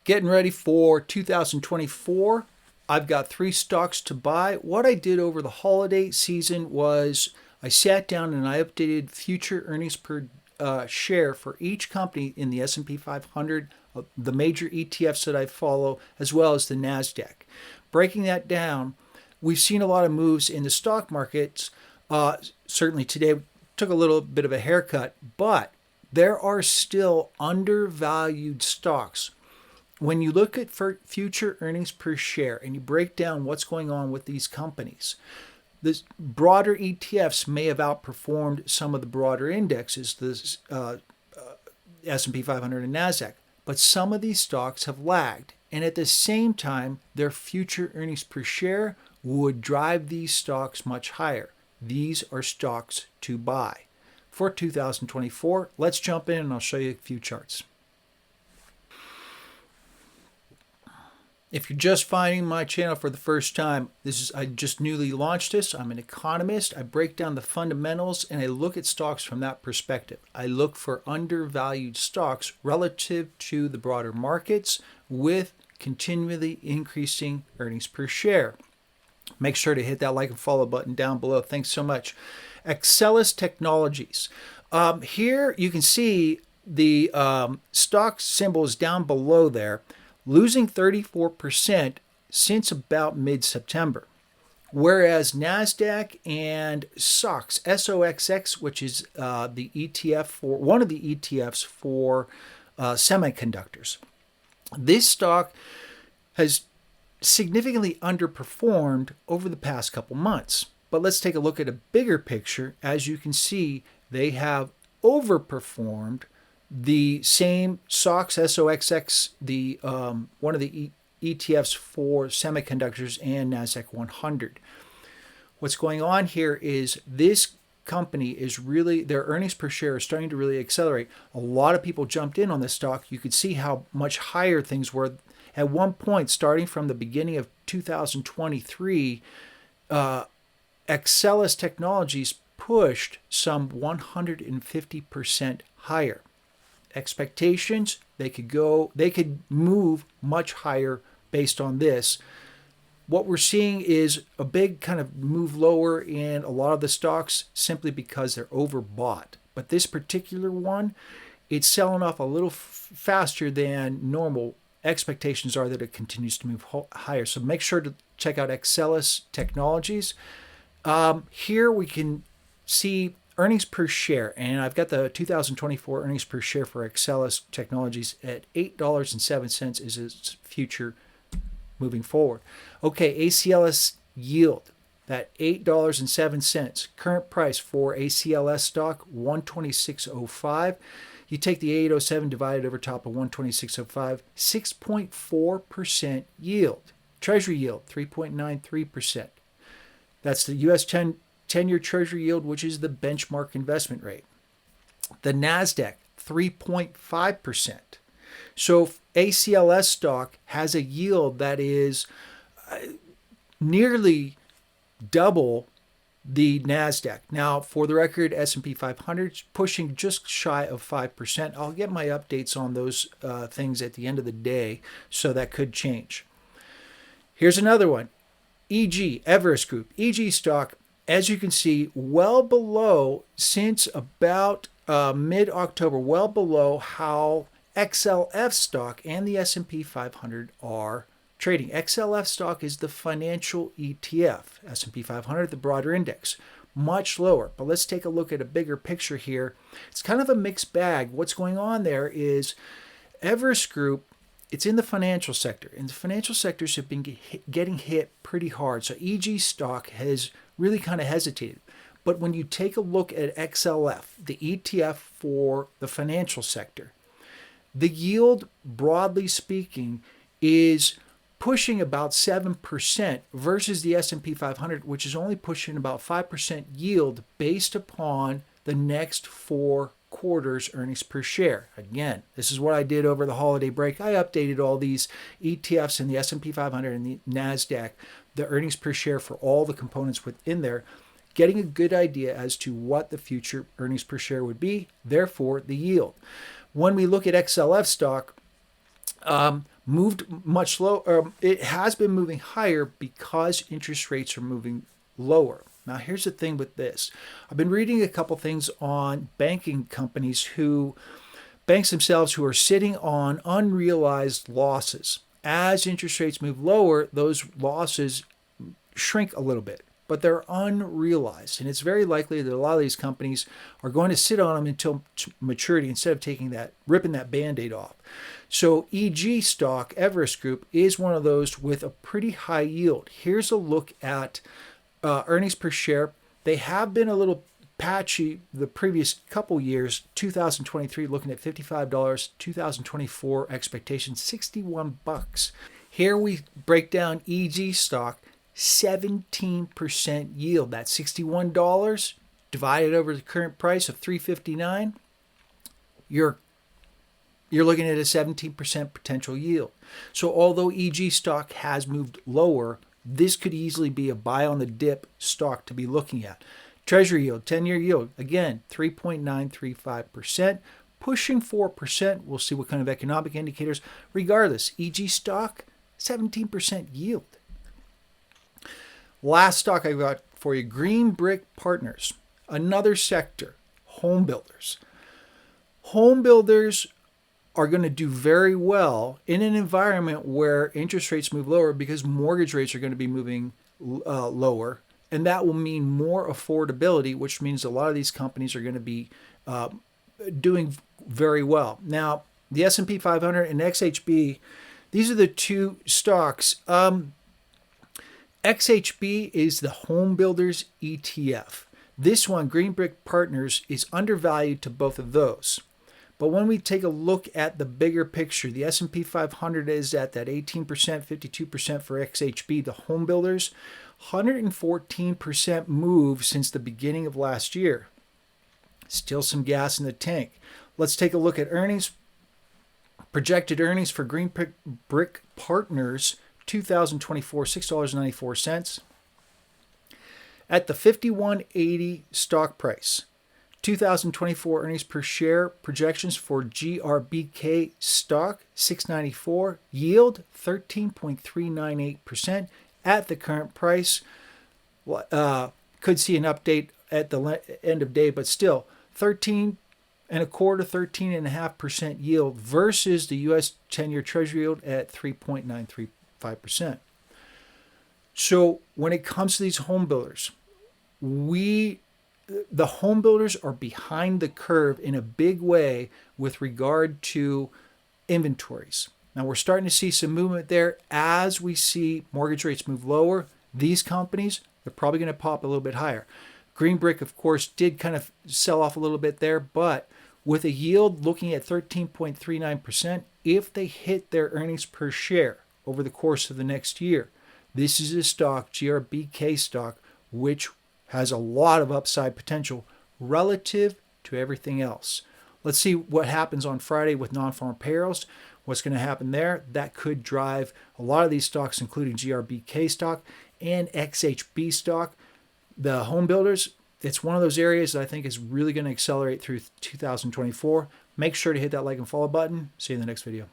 Getting ready for 2024. I've got 3 stocks to buy. What I did over the holiday season was I sat down and I updated future earnings per share for each company in the S&P 500, the major ETFs that I follow, as well as the NASDAQ. Breaking that down, we've seen a lot of moves in the stock markets. Certainly today took a little bit of a haircut, but there are still undervalued stocks. When you look at future earnings per share and you break down what's going on with these companies, the broader ETFs may have outperformed some of the broader indexes, the S&P 500 and NASDAQ, but some of these stocks have lagged. And at the same time, their future earnings per share would drive these stocks much higher. These are stocks to buy. For 2024, let's jump in and I'll show you a few charts. If you're just finding my channel for the first time, I just newly launched this. I'm an economist. I break down the fundamentals and I look at stocks from that perspective. I look for undervalued stocks relative to the broader markets with continually increasing earnings per share. Make sure to hit that like and follow button down below. Thanks so much. Excelis Technologies. Here you can see the stock symbols down below there, losing 34% since about mid-September. Whereas NASDAQ and SOX, SOXX, which is the ETF for one of the ETFs for semiconductors. This stock has significantly underperformed over the past couple months. But let's take a look at a bigger picture. As you can see, they have overperformed the same SOX, SOXX, the one of the ETFs for semiconductors and NASDAQ 100. What's going on here is this company is really, their earnings per share is starting to really accelerate. A lot of people jumped in on this stock. You could see how much higher things were. At one point, starting from the beginning of 2023, Excelis Technologies pushed some 150% higher. Expectations, they could move much higher based on this. What we're seeing is a big kind of move lower in a lot of the stocks simply because they're overbought. But this particular one, it's selling off a little faster than normal. Expectations are that it continues to move higher. So make sure to check out Excelis Technologies. Here we can see earnings per share, and I've got the 2024 earnings per share for Excelis Technologies at $8.07 is its future moving forward. Okay, ACLS yield, that $8.07. Current price for ACLS stock, $126.05. You take the 807 divided over top of 126.05, 6.4% yield. Treasury yield, 3.93%. That's the U.S. 10-year Treasury yield, which is the benchmark investment rate. The NASDAQ, 3.5%. So ACLS stock has a yield that is nearly double the NASDAQ. Now, for the record, S&P 500 is pushing just shy of 5%. I'll get my updates on those things at the end of the day, so that could change. Here's another one. EG, Everest Group. EG stock, as you can see, well below, since about mid-October, well below how XLF stock and the S&P 500 are trading. XLF stock is the financial ETF. S&P 500, the broader index, much lower. But let's take a look at a bigger picture here. It's kind of a mixed bag. What's going on there is Everest Group, it's in the financial sector, and the financial sectors have been getting hit pretty hard. So EG stock has really kind of hesitated. But when you take a look at XLF, the ETF for the financial sector, the yield, broadly speaking, is pushing about 7% versus the S&P 500, which is only pushing about 5% yield based upon the next 4 quarters earnings per share. Again, this is what I did over the holiday break. I updated all these ETFs in the S&P 500 and the NASDAQ, the earnings per share for all the components within there, getting a good idea as to what the future earnings per share would be, therefore the yield. When we look at XLF stock, moved much lower. It has been moving higher because interest rates are moving lower. Now, here's the thing with this. I've been reading a couple things on banking companies banks themselves who are sitting on unrealized losses. As interest rates move lower, those losses shrink a little bit, but they're unrealized. And it's very likely that a lot of these companies are going to sit on them until maturity instead of ripping that Band-Aid off. So EG stock, Everest Group, is one of those with a pretty high yield. Here's a look at earnings per share. They have been a little patchy the previous couple years. 2023 looking at $55, 2024 expectation $61. Here we break down EG stock, 17% yield. That's $61 divided over the current price of $359. You're looking at a 17% potential yield. So although EG stock has moved lower, this could easily be a buy on the dip stock to be looking at. Treasury yield, 10-year yield, again, 3.935%, pushing 4%. We'll see what kind of economic indicators. Regardless, EG stock, 17% yield. Last stock I got for you, Green Brick Partners, another sector, home builders. Home builders are going to do very well in an environment where interest rates move lower because mortgage rates are going to be moving lower. And that will mean more affordability, which means a lot of these companies are going to be doing very well. Now, the S&P 500 and XHB, these are the two stocks. XHB is the Home Builders ETF. This one, Green Brick Partners, is undervalued to both of those. But when we take a look at the bigger picture, the S&P 500 is at that 18%, 52% for XHB. The home builders, 114% move since the beginning of last year. Still some gas in the tank. Let's take a look at earnings. Projected earnings for Green Brick Partners, 2024, $6.94. At the 51.80 stock price. 2024 earnings per share projections for GRBK stock, $6.94. Yield, 13.398% at the current price. Could see an update at the end of day, but still 13.25% yield versus the U.S. 10-year Treasury yield at 3.935%. So when it comes to these home builders, the home builders are behind the curve in a big way with regard to inventories. Now we're starting to see some movement there as we see mortgage rates move lower. These companies, they're probably going to pop a little bit higher. Green Brick, of course, did kind of sell off a little bit there, but with a yield looking at 13.39%, if they hit their earnings per share over the course of the next year, this is a stock, GRBK stock, which has a lot of upside potential relative to everything else. Let's see what happens on Friday with non-farm payrolls. What's going to happen there? That could drive a lot of these stocks, including GRBK stock and XHB stock. The home builders, it's one of those areas that I think is really going to accelerate through 2024. Make sure to hit that like and follow button. See you in the next video.